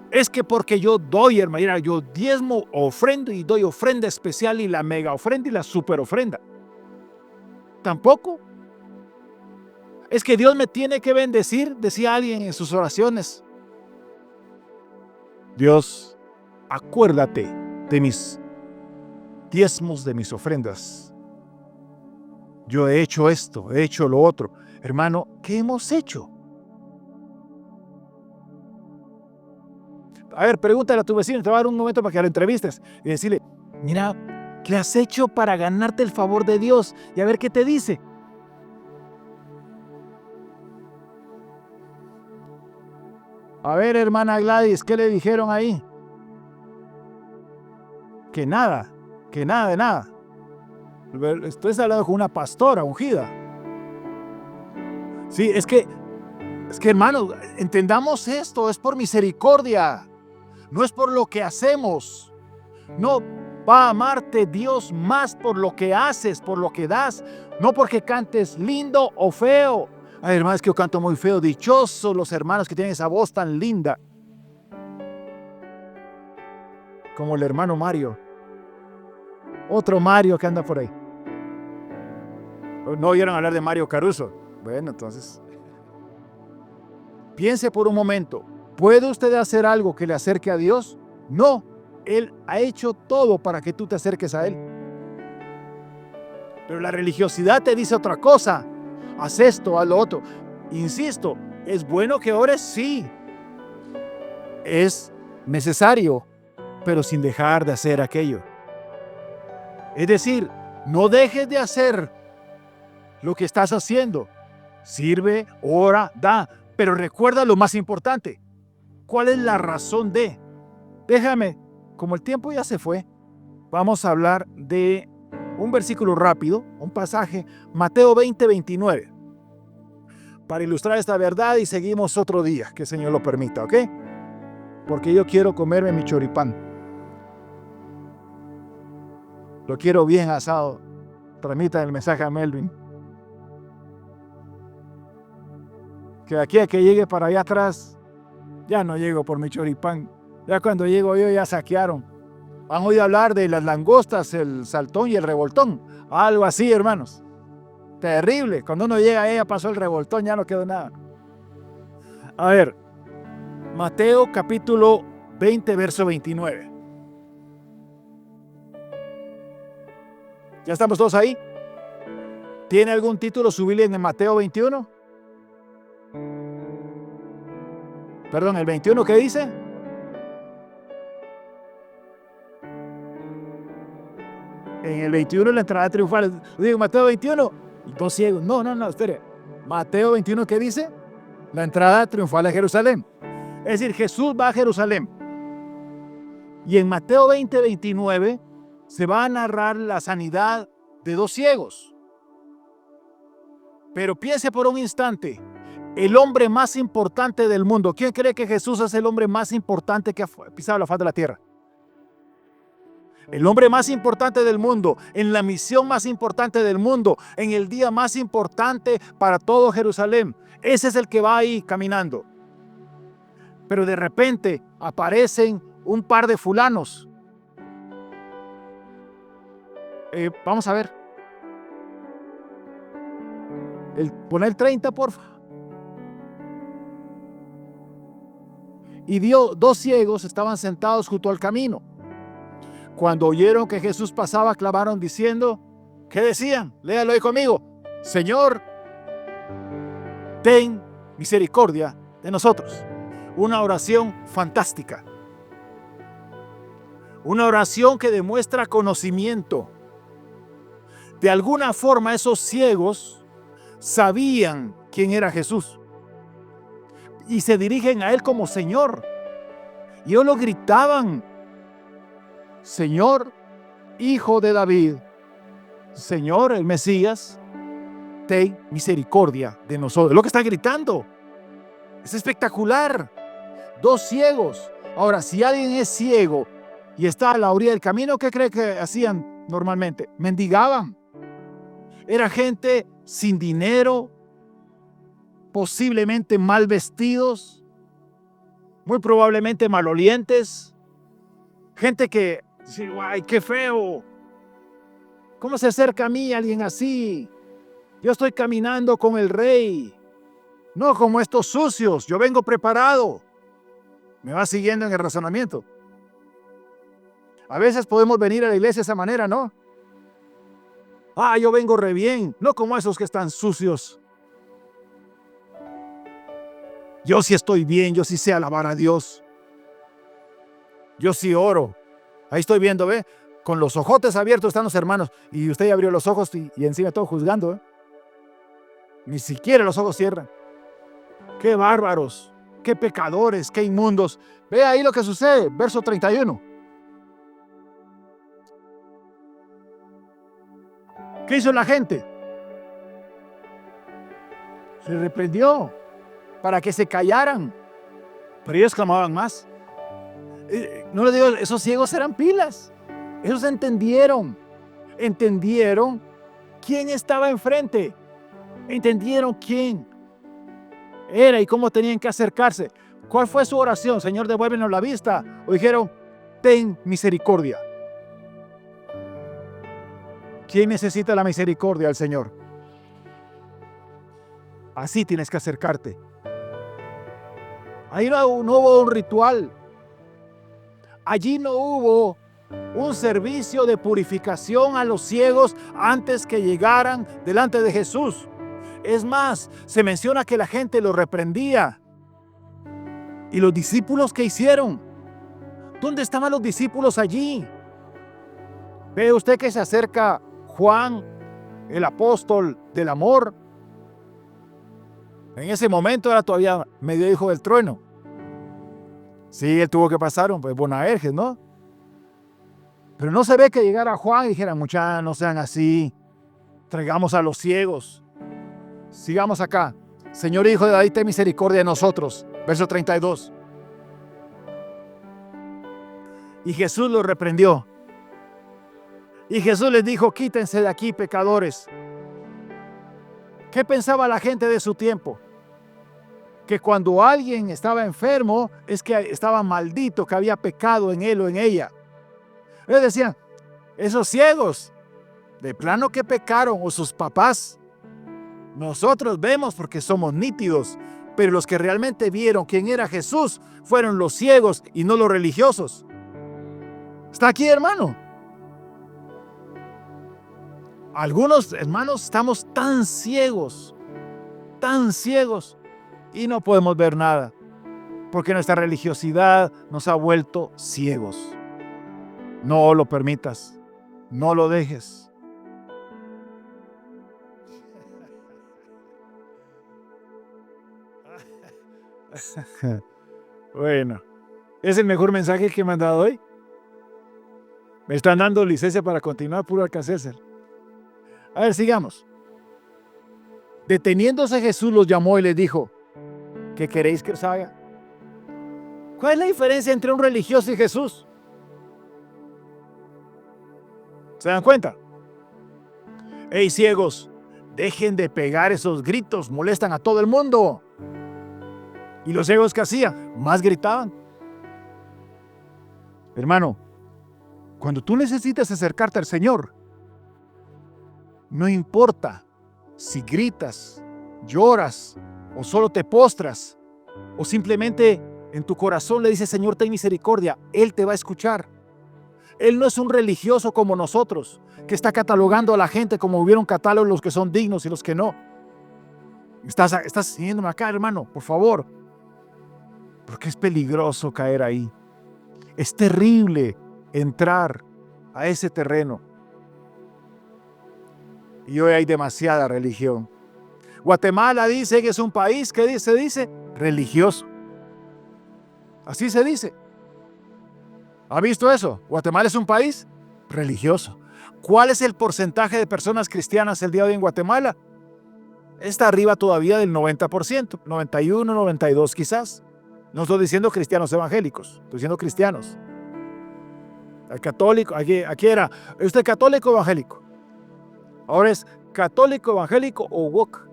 Es que porque yo doy, hermano, yo diezmo, ofrendo y doy ofrenda especial y la mega ofrenda y la super ofrenda. Tampoco. Es que Dios me tiene que bendecir, decía alguien en sus oraciones. Dios, acuérdate de mis diezmos, de mis ofrendas. Yo he hecho esto, he hecho lo otro. Hermano, ¿qué hemos hecho? A ver, pregúntale a tu vecino, te va a dar un momento para que lo entrevistes y decirle, mira, ¿qué has hecho para ganarte el favor de Dios? Y a ver qué te dice. A ver, hermana Gladys, ¿qué le dijeron ahí? Que nada de nada. Estoy hablando con una pastora ungida. Sí, es que hermano, entendamos esto, es por misericordia, no es por lo que hacemos. No va a amarte Dios más por lo que haces, por lo que das, no porque cantes lindo o feo. Ay, hermano, es que yo canto muy feo. Dichosos los hermanos que tienen esa voz tan linda. Como el hermano Mario. Otro Mario que anda por ahí. ¿No oyeron hablar de Mario Caruso? Bueno, entonces, piense por un momento. ¿Puede usted hacer algo que le acerque a Dios? No. Él ha hecho todo para que tú te acerques a Él. Pero la religiosidad te dice otra cosa. Haz esto, haz lo otro. Insisto, ¿es bueno que ores? Sí. Es necesario, pero sin dejar de hacer aquello. Es decir, no dejes de hacer lo que estás haciendo. Sirve, ora, da, pero recuerda lo más importante. ¿Cuál es la razón de? Déjame, como el tiempo ya se fue, vamos a hablar de un versículo rápido, un pasaje, Mateo 20, 29. Para ilustrar esta verdad y seguimos otro día, que el Señor lo permita, ¿ok? Porque yo quiero comerme mi choripán. Lo quiero bien asado. Transmita el mensaje a Melvin. Que de aquí a que llegue para allá atrás, ya no llego por mi choripán. Ya cuando llego yo ya saquearon. ¿Han oído hablar de las langostas, el saltón y el revoltón? Algo así, hermanos. Terrible. Cuando uno llega ahí, ya pasó el revoltón, ya no quedó nada. A ver, Mateo capítulo 20, verso 29. ¿Ya estamos todos ahí? ¿Tiene algún título su Biblia en Mateo 21? Perdón, el 21, ¿qué dice? En el 21 la entrada triunfal. Digo, Mateo 21, 2 ciegos. No, espere. Mateo 21, ¿qué dice? La entrada triunfal a Jerusalén. Es decir, Jesús va a Jerusalén. Y en Mateo 20, 29 se va a narrar la sanidad de 2 ciegos. Pero piense por un instante, el hombre más importante del mundo. ¿Quién cree que Jesús es el hombre más importante que ha pisado la faz de la tierra? El hombre más importante del mundo, en la misión más importante del mundo, en el día más importante para todo Jerusalén. Ese es el que va ahí caminando. Pero de repente aparecen un par de fulanos. Vamos a ver. Pon el 30, porfa. Y vio 2 ciegos estaban sentados junto al camino. Cuando oyeron que Jesús pasaba, clamaron diciendo, ¿qué decían? Léalo ahí conmigo. Señor, ten misericordia de nosotros. Una oración fantástica. Una oración que demuestra conocimiento. De alguna forma esos ciegos sabían quién era Jesús. Y se dirigen a Él como Señor. Y ellos lo gritaban. Señor, Hijo de David, Señor, el Mesías, ten misericordia de nosotros. Es lo que está gritando. Es espectacular. 2 ciegos. Ahora, si alguien es ciego y está a la orilla del camino, ¿qué cree que hacían normalmente? Mendigaban. Era gente sin dinero, posiblemente mal vestidos, muy probablemente malolientes. Gente que dice, ¡ay, qué feo! ¿Cómo se acerca a mí alguien así? Yo estoy caminando con el rey. No como estos sucios, yo vengo preparado. Me va siguiendo en el razonamiento. A veces podemos venir a la iglesia de esa manera, ¿no? Yo vengo re bien, no como esos que están sucios. Yo sí estoy bien, yo sí sé alabar a Dios. Yo sí oro. Ahí estoy viendo, ¿ve? Con los ojotes abiertos están los hermanos. Y usted ya abrió los ojos y encima todo juzgando, ¿eh? Ni siquiera los ojos cierran. ¡Qué bárbaros! ¡Qué pecadores! ¡Qué inmundos! Ve ahí lo que sucede. Verso 31. ¿Qué hizo la gente? Se reprendió para que se callaran. Pero ellos clamaban más. No les digo, esos ciegos eran pilas. Esos entendieron quién estaba enfrente. Entendieron quién era y cómo tenían que acercarse. ¿Cuál fue su oración? Señor, devuélvenos la vista. O dijeron, ten misericordia. ¿Quién necesita la misericordia del Señor? Así tienes que acercarte. Ahí no hubo un ritual. Allí no hubo un servicio de purificación a los ciegos antes que llegaran delante de Jesús. Es más, se menciona que la gente lo reprendía. ¿Y los discípulos qué hicieron? ¿Dónde estaban los discípulos allí? ¿Ve usted que se acerca Juan, el apóstol del amor? En ese momento era todavía medio hijo del trueno. Sí, él tuvo que pasar un Boanerges, ¿no? Pero no se ve que llegara Juan y dijera, muchachos, no sean así. Traigamos a los ciegos. Sigamos acá. Señor Hijo de David, ten misericordia de nosotros. Verso 32. Y Jesús los reprendió. Y Jesús les dijo, quítense de aquí, pecadores. ¿Qué pensaba la gente de su tiempo? Que cuando alguien estaba enfermo, es que estaba maldito, que había pecado en él o en ella. Ellos decían, esos ciegos, de plano que pecaron, o sus papás. Nosotros vemos porque somos nítidos, pero los que realmente vieron quién era Jesús fueron los ciegos y no los religiosos. ¿Está aquí, hermano? Algunos hermanos estamos tan ciegos y no podemos ver nada. porque nuestra religiosidad nos ha vuelto ciegos. No lo permitas, no lo dejes. Bueno, ¿es el mejor mensaje que me han dado hoy? Me están dando licencia para continuar, puro Alka-Seltzer. A ver, sigamos. Deteniéndose Jesús los llamó y les dijo, ¿qué queréis que os haga? ¿Cuál es la diferencia entre un religioso y Jesús? ¿Se dan cuenta? ¡Ey, ciegos! Dejen de pegar esos gritos, molestan a todo el mundo. ¿Y los ciegos qué hacían? Más gritaban. Hermano, cuando tú necesitas acercarte al Señor, no importa si gritas, lloras o solo te postras o simplemente en tu corazón le dices, Señor, ten misericordia, Él te va a escuchar. Él no es un religioso como nosotros, que está catalogando a la gente como hubiera un catálogo de los que son dignos y los que no. Estás siguiéndome acá, hermano, por favor. Porque es peligroso caer ahí. Es terrible entrar a ese terreno. Y hoy hay demasiada religión. Guatemala dice que es un país que se dice religioso. Así se dice. ¿Ha visto eso? Guatemala es un país religioso. ¿Cuál es el porcentaje de personas cristianas el día de hoy en Guatemala? Está arriba todavía del 90%, 91, 92 quizás. No estoy diciendo cristianos evangélicos, estoy diciendo cristianos. El católico, aquí era, ¿usted católico o evangélico? Ahora es católico, evangélico o woke.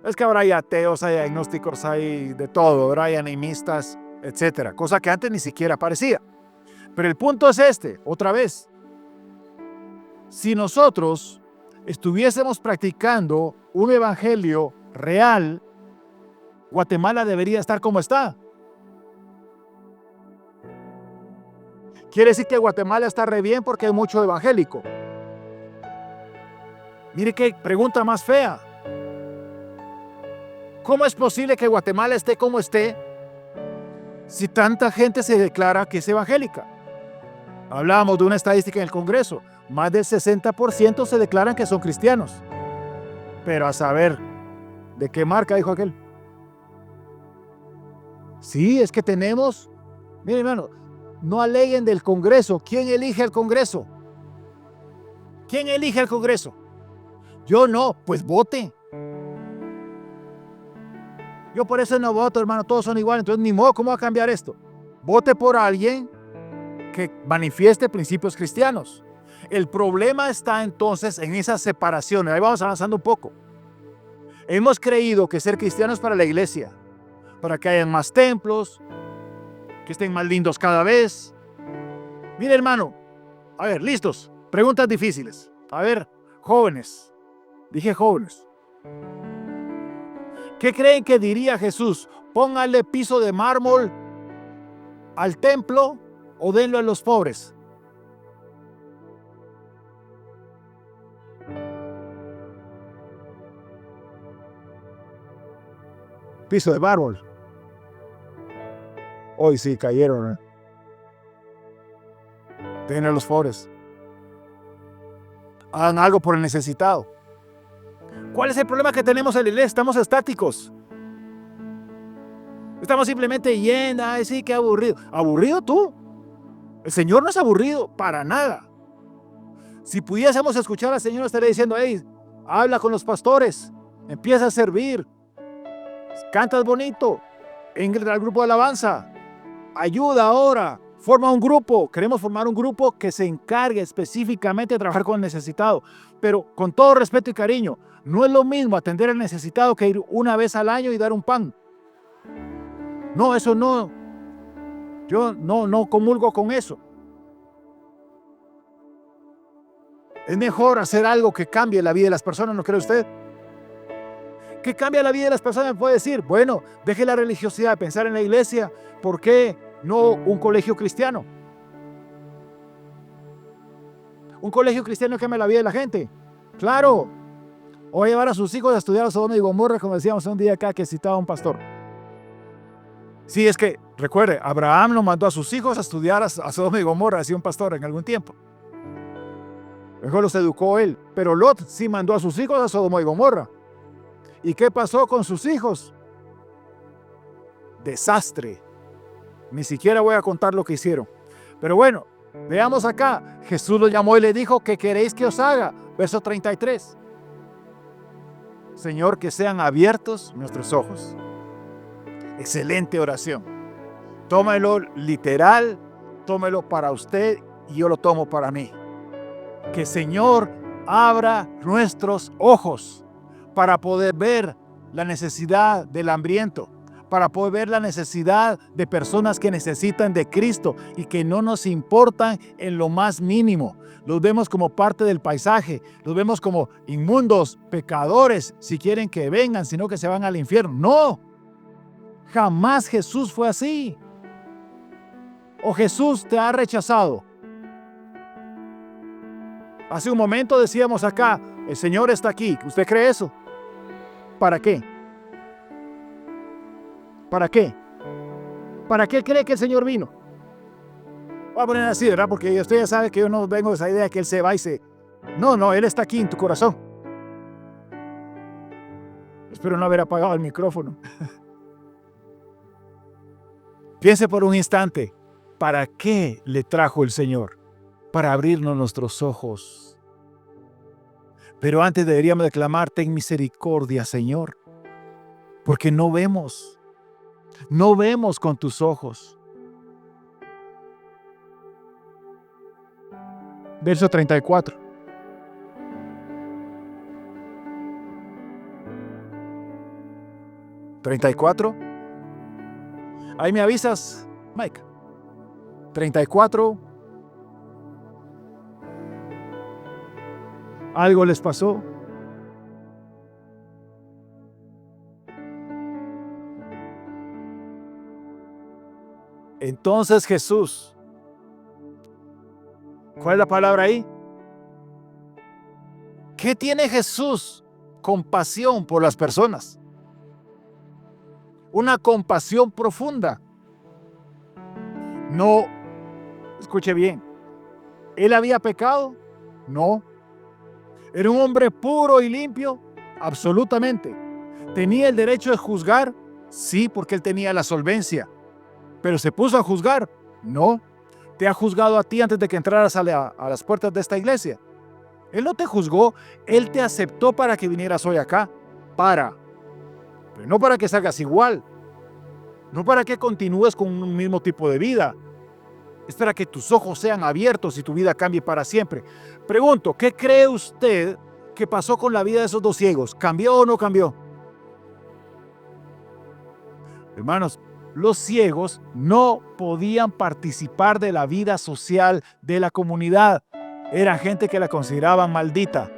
Es que ahora hay ateos, hay agnósticos, hay de todo, ahora hay animistas, etcétera. Cosa que antes ni siquiera parecía. Pero el punto es este, otra vez. Si nosotros estuviésemos practicando un evangelio real, Guatemala debería estar como está. Quiere decir que Guatemala está re bien porque hay mucho evangélico. Mire qué pregunta más fea. ¿Cómo es posible que Guatemala esté como esté si tanta gente se declara que es evangélica? Hablábamos de una estadística en el Congreso. Más del 60% se declaran que son cristianos. Pero a saber, ¿de qué marca dijo aquel? Sí, es que tenemos... Miren, hermano, no aleguen del Congreso. ¿Quién elige el Congreso? ¿Quién elige el Congreso? Yo no, pues vote. Yo por eso no voto, hermano, todos son iguales, entonces ni modo, ¿cómo va a cambiar esto? Vote por alguien que manifieste principios cristianos. El problema está entonces en esas separaciones. Ahí vamos avanzando un poco. Hemos creído que ser cristiano es para la iglesia, para que hayan más templos, que estén más lindos cada vez. Mire, hermano, a ver, listos, preguntas difíciles. A ver, jóvenes, dije jóvenes. ¿Qué creen que diría Jesús? ¿Póngale piso de mármol al templo o denlo a los pobres? Piso de mármol. Hoy sí cayeron. Denlo a los pobres. Hagan algo por el necesitado. ¿Cuál es el problema que tenemos en la iglesia? Estamos estáticos. Estamos simplemente yendo, ay sí, qué aburrido. ¿Aburrido tú? El Señor no es aburrido, para nada. Si pudiésemos escuchar al Señor, estaría diciendo, hey, habla con los pastores, empieza a servir, cantas bonito, ingresa al grupo de alabanza, ayuda ahora, forma un grupo. Queremos formar un grupo que se encargue específicamente de trabajar con el necesitado, pero con todo respeto y cariño. No es lo mismo atender al necesitado que ir una vez al año y dar un pan. No, eso no. Yo no comulgo con eso. Es mejor hacer algo que cambie la vida de las personas, ¿no cree usted? ¿Qué cambia la vida de las personas? Me puede decir, bueno, deje la religiosidad de pensar en la iglesia. ¿Por qué no un colegio cristiano? Un colegio cristiano cambia la vida de la gente. Claro. O llevar a sus hijos a estudiar a Sodoma y Gomorra, como decíamos un día acá que citaba un pastor. Sí, es que, recuerde, Abraham no mandó a sus hijos a estudiar a Sodoma y Gomorra, decía un pastor en algún tiempo. Mejor los educó él. Pero Lot sí mandó a sus hijos a Sodoma y Gomorra. ¿Y qué pasó con sus hijos? Desastre. Ni siquiera voy a contar lo que hicieron. Pero bueno, veamos acá. Jesús los llamó y le dijo, ¿qué queréis que os haga? Verso 33. Señor, que sean abiertos nuestros ojos. Excelente oración. Tómelo literal, tómelo para usted y yo lo tomo para mí. Que Señor abra nuestros ojos para poder ver la necesidad del hambriento, para poder ver la necesidad de personas que necesitan de Cristo y que no nos importan en lo más mínimo. Los vemos como parte del paisaje, los vemos como inmundos, pecadores, si quieren que vengan, sino que se van al infierno. No, jamás Jesús fue así. ¿O Jesús te ha rechazado? Hace un momento decíamos acá, el Señor está aquí. ¿Usted cree eso? ¿Para qué? ¿Para qué? ¿Para qué cree que el Señor vino? Voy a poner así, ¿verdad? Porque usted ya sabe que yo no vengo de esa idea que Él se va y se... No, Él está aquí en tu corazón. Espero no haber apagado el micrófono. Piense por un instante, ¿para qué le trajo el Señor? Para abrirnos nuestros ojos. Pero antes deberíamos clamar, ten misericordia, Señor, porque no vemos con tus ojos. Verso 34. ¿34? Ahí me avisas, Mike. 34. ¿Algo les pasó? Entonces Jesús, ¿cuál es la palabra ahí? ¿Qué tiene Jesús? Compasión por las personas. Una compasión profunda. No, escuche bien, ¿él había pecado? No. ¿Era un hombre puro y limpio? Absolutamente. ¿Tenía el derecho de juzgar? Sí, porque él tenía la solvencia. ¿Pero se puso a juzgar? No. ¿Te ha juzgado a ti antes de que entraras a las puertas de esta iglesia? Él no te juzgó, Él te aceptó para que vinieras hoy acá. Pero no para que salgas igual. No para que continúes con un mismo tipo de vida. Es para que tus ojos sean abiertos y tu vida cambie para siempre. Pregunto, ¿qué cree usted que pasó con la vida de esos dos ciegos? ¿Cambió o no cambió? Hermanos, los ciegos no podían participar de la vida social de la comunidad. Era gente que la consideraban maldita.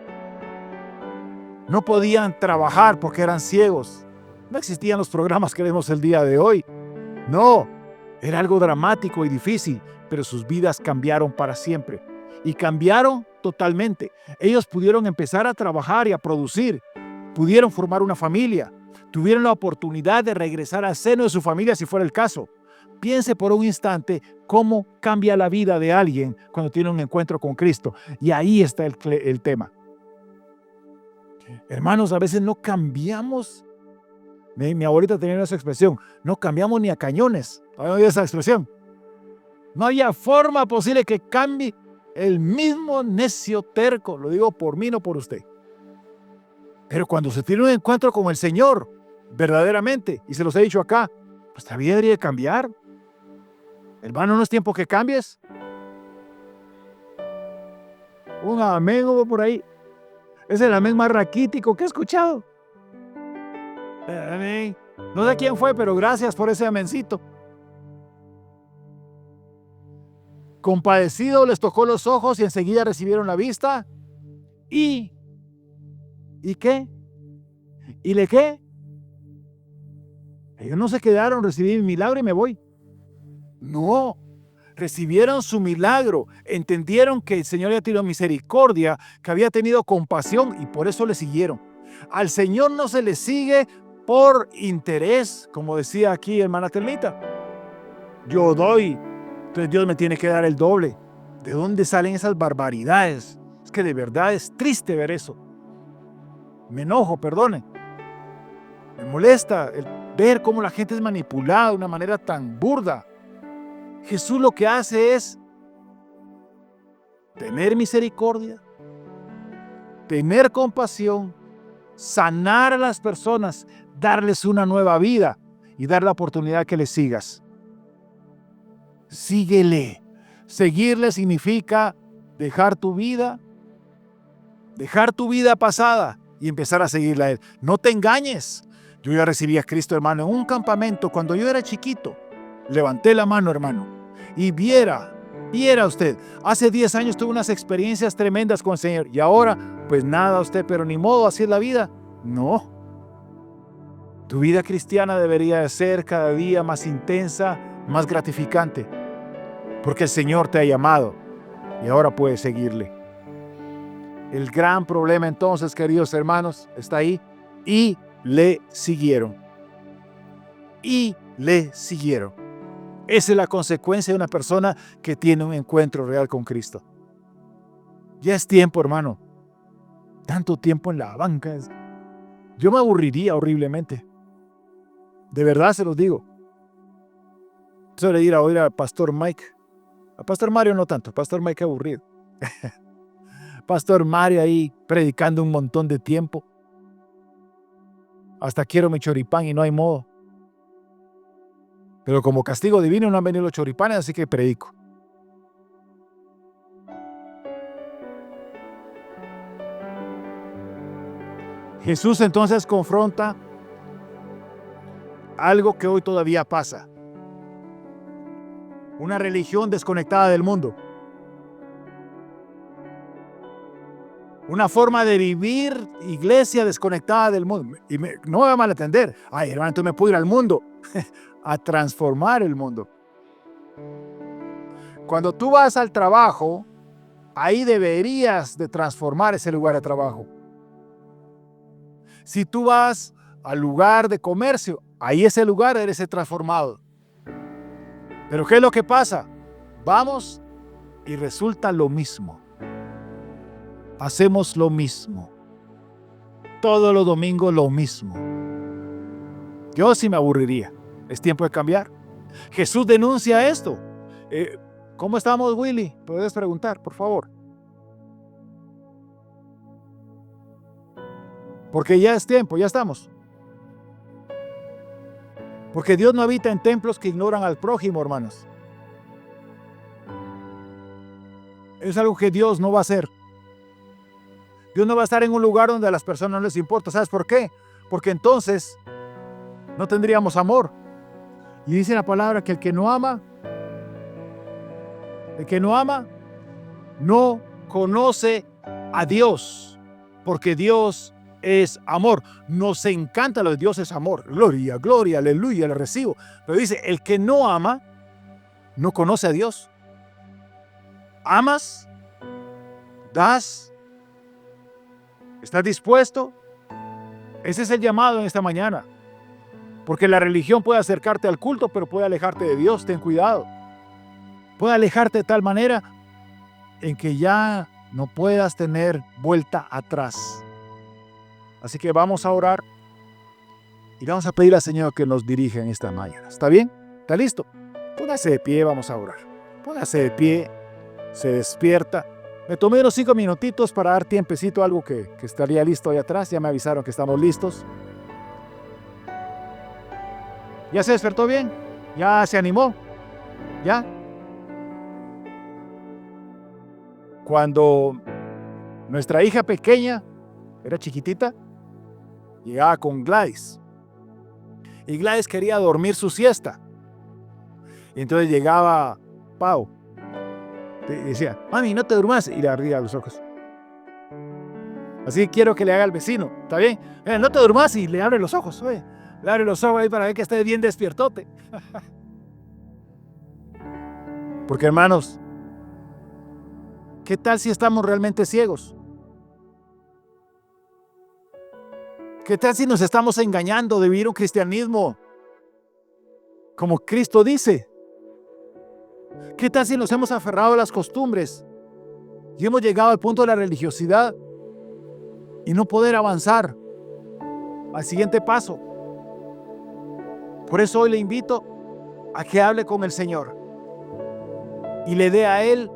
No podían trabajar porque eran ciegos. No existían los programas que vemos el día de hoy. No, era algo dramático y difícil, pero sus vidas cambiaron para siempre. Y cambiaron totalmente. Ellos pudieron empezar a trabajar y a producir. Pudieron formar una familia. Tuvieron la oportunidad de regresar al seno de su familia si fuera el caso. Piense por un instante cómo cambia la vida de alguien cuando tiene un encuentro con Cristo. Y ahí está el tema. Hermanos, a veces no cambiamos. Mi abuelita tenía esa expresión. No cambiamos ni a cañones. ¿Habían oído esa expresión? No había forma posible que cambie el mismo necio terco. Lo digo por mí, no por usted. Pero cuando se tiene un encuentro con el Señor, verdaderamente, y se los he dicho acá, pues la vida debería cambiar. Hermano, ¿no es tiempo que cambies? Un amén por ahí. Es el amén más raquítico que he escuchado. Amén. No sé quién fue, pero gracias por ese amencito. Compadecido les tocó los ojos y enseguida recibieron la vista. ¿Y qué? ¿Y le qué? Ellos no se quedaron, recibí mi milagro y me voy. No, recibieron su milagro, entendieron que el Señor había tenido misericordia, que había tenido compasión y por eso le siguieron. Al Señor no se le sigue por interés, como decía aquí hermana Telmita. Yo doy, entonces Dios me tiene que dar el doble. ¿De dónde salen esas barbaridades? Es que de verdad es triste ver eso. Me enojo, perdone. Me molesta el ver cómo la gente es manipulada de una manera tan burda. Jesús lo que hace es tener misericordia, tener compasión, sanar a las personas, darles una nueva vida y dar la oportunidad que le sigas. Síguele. Seguirle significa dejar tu vida pasada y empezar a seguirle a Él. No te engañes. Yo ya recibí a Cristo, hermano, en un campamento cuando yo era chiquito. Levanté la mano, hermano, y viera usted, hace 10 años tuve unas experiencias tremendas con el Señor y ahora, pues nada usted, pero ni modo, así es la vida. No. Tu vida cristiana debería de ser cada día más intensa, más gratificante, porque el Señor te ha llamado y ahora puedes seguirle. El gran problema entonces, queridos hermanos, está ahí. Y le siguieron. Esa es la consecuencia de una persona que tiene un encuentro real con Cristo. Ya es tiempo, hermano. Tanto tiempo en la banca. Yo me aburriría horriblemente. De verdad se los digo. Eso de ir a oír al Pastor Mike. A Pastor Mario no tanto. Pastor Mike aburrido. Pastor Mario ahí predicando un montón de tiempo. Hasta quiero mi choripán y no hay modo. Pero como castigo divino no han venido los choripanes, así que predico. Jesús entonces confronta algo que hoy todavía pasa. Una religión desconectada del mundo. Una forma de vivir iglesia desconectada del mundo. Y no me va a malentender. Ay, hermano, entonces me puedo ir al mundo. A transformar el mundo. Cuando tú vas al trabajo, ahí deberías de transformar ese lugar de trabajo. Si tú vas al lugar de comercio, ahí ese lugar debe ser transformado. Pero ¿qué es lo que pasa? Vamos y resulta lo mismo. Hacemos lo mismo. Todos los domingos lo mismo. Yo sí me aburriría. Es tiempo de cambiar. Jesús denuncia esto. ¿Cómo estamos, Willy? Puedes preguntar, por favor. Porque ya es tiempo, ya estamos. Porque Dios no habita en templos que ignoran al prójimo, hermanos. Es algo que Dios no va a hacer. Dios no va a estar en un lugar donde a las personas no les importa. ¿Sabes por qué? Porque entonces no tendríamos amor. Y dice la palabra que el que no ama no conoce a Dios, porque Dios es amor. Nos encanta lo de Dios es amor. Gloria, gloria, aleluya, le recibo. Pero dice, el que no ama no conoce a Dios. ¿Amas? ¿Das? ¿Estás dispuesto? Ese es el llamado en esta mañana. Porque la religión puede acercarte al culto, pero puede alejarte de Dios. Ten cuidado. Puede alejarte de tal manera en que ya no puedas tener vuelta atrás. Así que vamos a orar y vamos a pedir al Señor que nos dirija en esta mañana. ¿Está bien? ¿Está listo? Póngase de pie, vamos a orar. Póngase de pie, se despierta. Me tomé unos 5 minutitos para dar tiempecito a algo que estaría listo ahí atrás. Ya me avisaron que estamos listos. ¿Ya se despertó bien? ¿Ya se animó? ¿Ya? Cuando nuestra hija pequeña era chiquitita, llegaba con Gladys. Y Gladys quería dormir su siesta. Y entonces llegaba Pau. Y decía, mami, no te durmas. Y le abría los ojos. Así que quiero que le haga al vecino. ¿Está bien? No te durmas y le abre los ojos. Oye. Le abre los ojos ahí para ver que esté bien despiertote. Porque, hermanos, ¿qué tal si estamos realmente ciegos? ¿Qué tal si nos estamos engañando de vivir un cristianismo como Cristo dice? ¿Qué tal si nos hemos aferrado a las costumbres y hemos llegado al punto de la religiosidad y no poder avanzar al siguiente paso? Por eso hoy le invito a que hable con el Señor y le dé a Él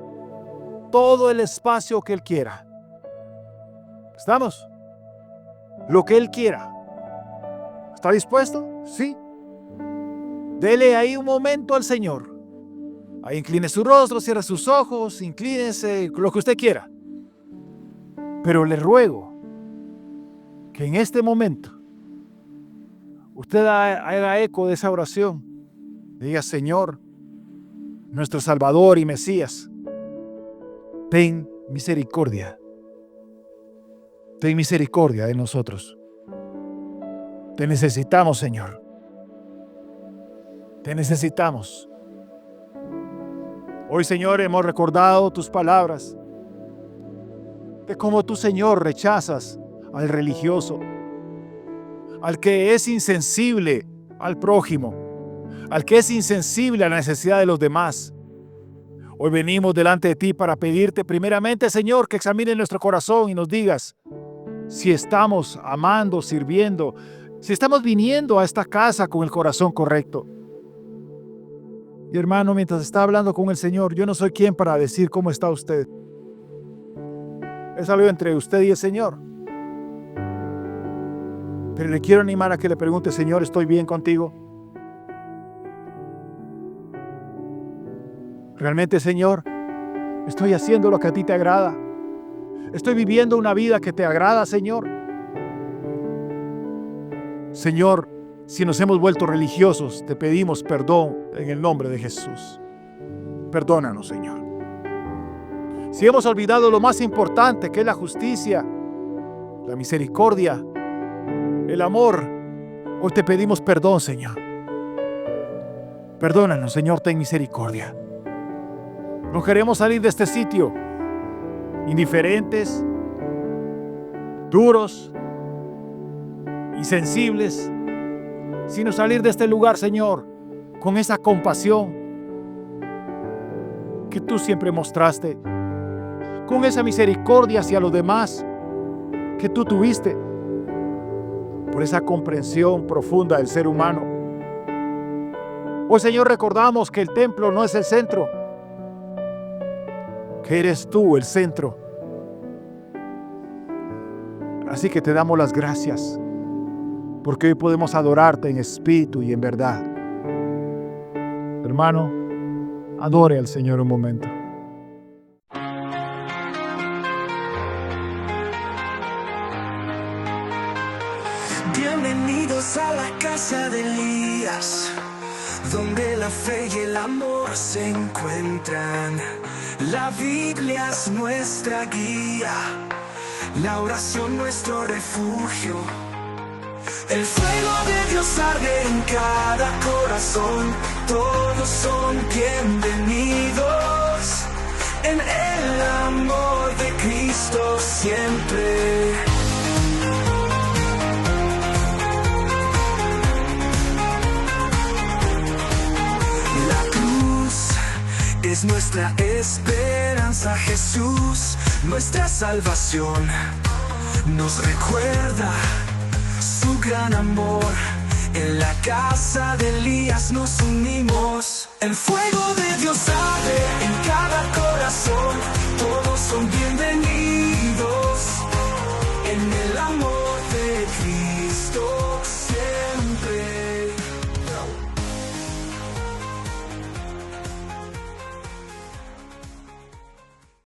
todo el espacio que Él quiera. ¿Estamos? Lo que Él quiera. ¿Está dispuesto? Sí. Dele ahí un momento al Señor. Ahí incline su rostro, cierre sus ojos, inclínese, lo que usted quiera. Pero le ruego que en este momento usted haga eco de esa oración. Diga: Señor, nuestro Salvador y Mesías, ten misericordia. Ten misericordia de nosotros. Te necesitamos, Señor. Te necesitamos. Hoy, Señor, hemos recordado tus palabras de cómo tú, Señor, rechazas al religioso, al que es insensible al prójimo, al que es insensible a la necesidad de los demás. Hoy venimos delante de ti para pedirte primeramente, Señor, que examines nuestro corazón y nos digas si estamos amando, sirviendo, si estamos viniendo a esta casa con el corazón correcto. Y hermano, mientras está hablando con el Señor, yo no soy quien para decir cómo está usted. Es algo entre usted y el Señor. Pero le quiero animar a que le pregunte: Señor, ¿estoy bien contigo? Realmente, Señor, ¿estoy haciendo lo que a ti te agrada? ¿Estoy viviendo una vida que te agrada, Señor? Señor, si nos hemos vuelto religiosos, te pedimos perdón en el nombre de Jesús. Perdónanos, Señor. Si hemos olvidado lo más importante, que es la justicia, la misericordia, el amor, hoy te pedimos perdón, Señor. Perdónanos, Señor, ten misericordia. No queremos salir de este sitio indiferentes, duros, insensibles, sino salir de este lugar, Señor, con esa compasión que tú siempre mostraste, con esa misericordia hacia los demás que tú tuviste, por esa comprensión profunda del ser humano. Hoy, Señor, recordamos que el templo no es el centro, que eres tú el centro. Así que te damos las gracias, porque hoy podemos adorarte en espíritu y en verdad. Hermano, adore al Señor un momento. Bienvenidos a la casa de Elías, donde la fe y el amor se encuentran. La Biblia es nuestra guía, la oración nuestro refugio. El fuego de Dios arde en cada corazón, todos son bienvenidos en el amor de Cristo siempre. Es nuestra esperanza, Jesús, nuestra salvación. Nos recuerda su gran amor. En la casa de Elías nos unimos. El fuego de Dios arde en cada corazón.